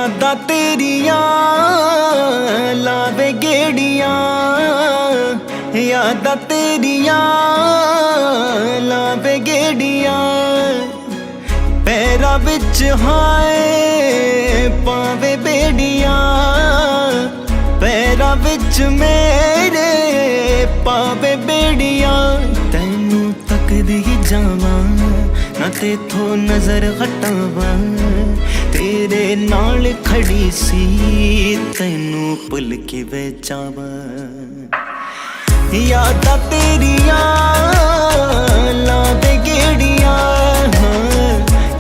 यादां तेरियां लावे गेड़ियां, यादां तेरियां लावे गेड़ियां। पैरां विच हाय पावे बेड़ियां, पैरां विच मेरे पावे बेड़ियां। तैनू तकदी जावां ना तेथों नजर हटावां, तेरे नाल खड़ी सी तैनू भुल के वे जावां। यादां तेरियां लावे गेड़ियां,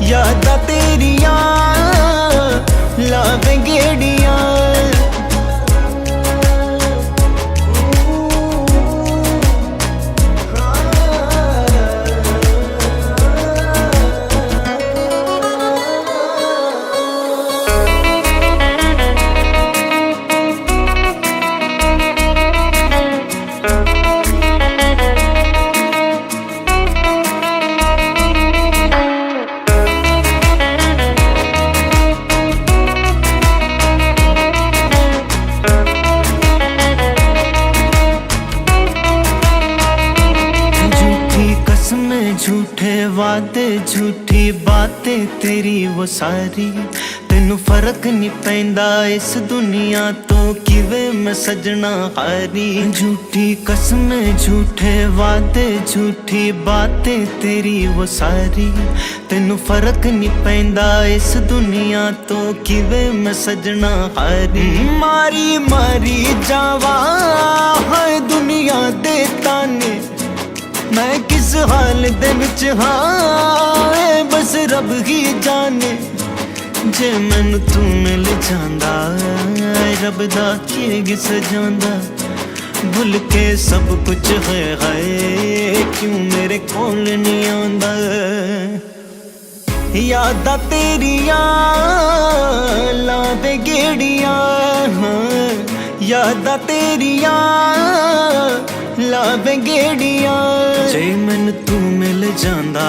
यादां तेरियां लावे गेड़ियां। झूठे वादे झूठी बातें तेरी वो सारी, तेनू फर्क नहीं पैंदा इस दुनिया तो किवें मैं सजना हारी। झूठी कसमें झूठे वादे झूठी बातें तेरी वो सारी, तेनू फर्क नहीं पैंदा इस दुनिया तो किवें मैं सजना हारी। मारी मारी जावा हाय दुनिया दे ताने, मैं किस हाल दे विच हां बस रब ही जाने। जे मैनू तू मिल जांदा रब दा की गिस जांदा, भुल के सब कुछ है हाय क्यों मेरे कोल नहीं आंदा। यादां तेरियां लावे गेड़ियां, यादां तेरियां लावे गेड़ियां। जे मैनू तू मिल जांदा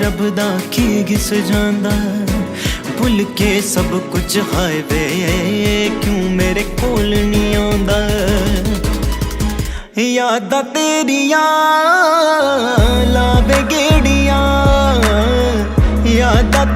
रब दा की घिस जांदा, भुल के सब कुछ हाय वे क्यों मेरे कोल नहीं आंदा। यादां तेरियां लावे गेड़ियां, यादां